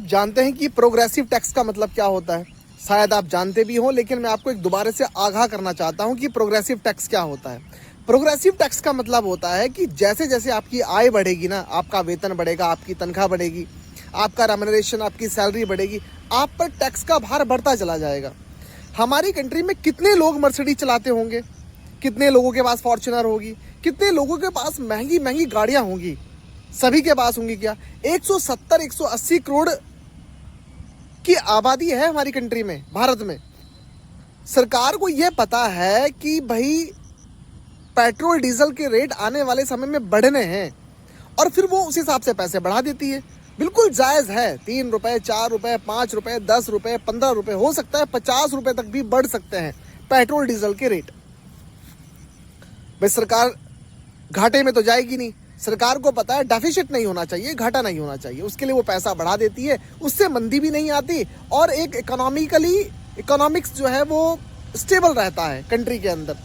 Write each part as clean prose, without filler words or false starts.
जानते हैं कि प्रोग्रेसिव टैक्स का मतलब क्या होता है? शायद आप जानते भी हों, लेकिन मैं आपको एक दोबारा से आगाह करना चाहता हूं कि प्रोग्रेसिव टैक्स क्या होता है। प्रोग्रेसिव टैक्स का मतलब होता है कि जैसे जैसे आपकी आय बढ़ेगी ना, आपका वेतन बढ़ेगा, आपकी तनख्वाह बढ़ेगी, आपका रेम्युनरेशन, आपकी सैलरी बढ़ेगी, आप पर टैक्स का भार बढ़ता चला जाएगा। हमारी कंट्री में कितने लोग मर्सिडीज चलाते होंगे, कितने लोगों के पास फॉर्च्यूनर होगी, कितने लोगों के पास महंगी महंगी गाड़ियां होंगी? सभी के पास होंगी क्या? 170-180 करोड़ की आबादी है हमारी कंट्री में, भारत में। सरकार को यह पता है कि भाई पेट्रोल डीजल के रेट आने वाले समय में बढ़ने हैं, और फिर वो उस हिसाब से पैसे बढ़ा देती है। बिल्कुल जायज़ है, 3 रुपए, 4 रुपए, 5 रुपए, 10 रुपए, 15 रुपए, हो सकता है 50 रुपए तक भी बढ़ सकते हैं पेट्रोल डीजल के रेट। भाई सरकार घाटे में तो जाएगी नहीं। सरकार को पता है डेफिसिट नहीं होना चाहिए, घाटा नहीं होना चाहिए, उसके लिए वो पैसा बढ़ा देती है। उससे मंदी भी नहीं आती और एक इकोनॉमिक्स जो है वो स्टेबल रहता है कंट्री के अंदर।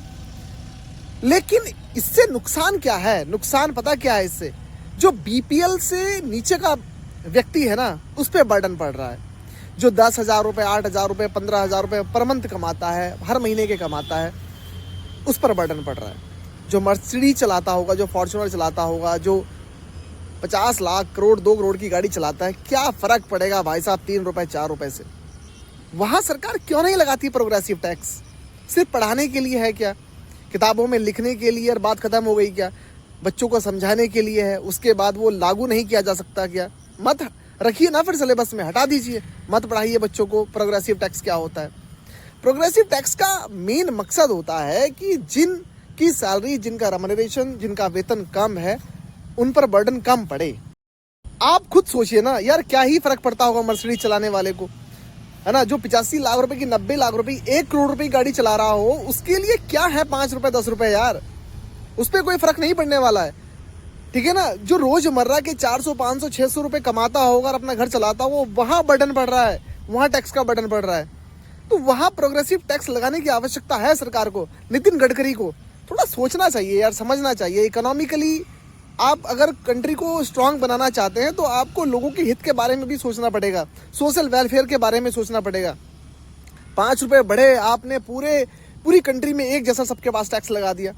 लेकिन इससे नुकसान क्या है? नुकसान पता क्या है इससे? जो बीपीएल से नीचे का व्यक्ति है ना, उस पर बर्डन पड़ रहा है। जो 10,000 रुपये, 8,000 रुपये, 15,000 रुपये पर मंथ कमाता है, हर महीने के कमाता है, उस पर बर्डन पड़ रहा है। जो मर्सिडीज चलाता होगा, जो फॉर्च्यूनर चलाता होगा, जो 50 लाख करोड़ 2 करोड़ की गाड़ी चलाता है, क्या फ़र्क पड़ेगा भाई साहब 3 रुपये 4 रुपये से? वहाँ सरकार क्यों नहीं लगाती प्रोग्रेसिव टैक्स? सिर्फ पढ़ाने के लिए है क्या? किताबों में लिखने के लिए और बात ख़त्म हो गई क्या? बच्चों को समझाने के लिए है, उसके बाद वो लागू नहीं किया जा सकता क्या? मत रखिए ना, फिर सिलेबस में हटा दीजिए, मत पढ़ाइए बच्चों को प्रोग्रेसिव टैक्स क्या होता है। प्रोग्रेसिव टैक्स का मेन मकसद होता है कि जिनकी सैलरी, जिनका रेम्युनरेशन, जिनका वेतन कम है, उन पर बर्डन कम पड़े। आप खुद सोचिए ना यार, क्या ही फर्क पड़ता होगा मर्सिडीज चलाने वाले को, है ना? जो 85 लाख रुपए की, 90 लाख रुपए की, 1 करोड़ रुपए की गाड़ी चला रहा हो, उसके लिए क्या है 5 रुपए 10 रुपए यार? उस पर कोई फर्क नहीं पड़ने वाला है, ठीक है ना? जो रोजमर्रा के 400 500 600 रुपए कमाता होगा और अपना घर चलाता हो, वहां बर्डन पड़ रहा है, वहां टैक्स का बर्डन पड़ रहा है। तो वहां प्रोग्रेसिव टैक्स लगाने की आवश्यकता है सरकार को। नितिन गडकरी को थोड़ा सोचना चाहिए यार, समझना चाहिए। इकोनॉमिकली आप अगर कंट्री को स्ट्रांग बनाना चाहते हैं तो आपको लोगों के हित के बारे में भी सोचना पड़ेगा, सोशल वेलफेयर के बारे में सोचना पड़ेगा। 5 रुपए बढ़े, आपने पूरी कंट्री में एक जैसा सबके पास टैक्स लगा दिया।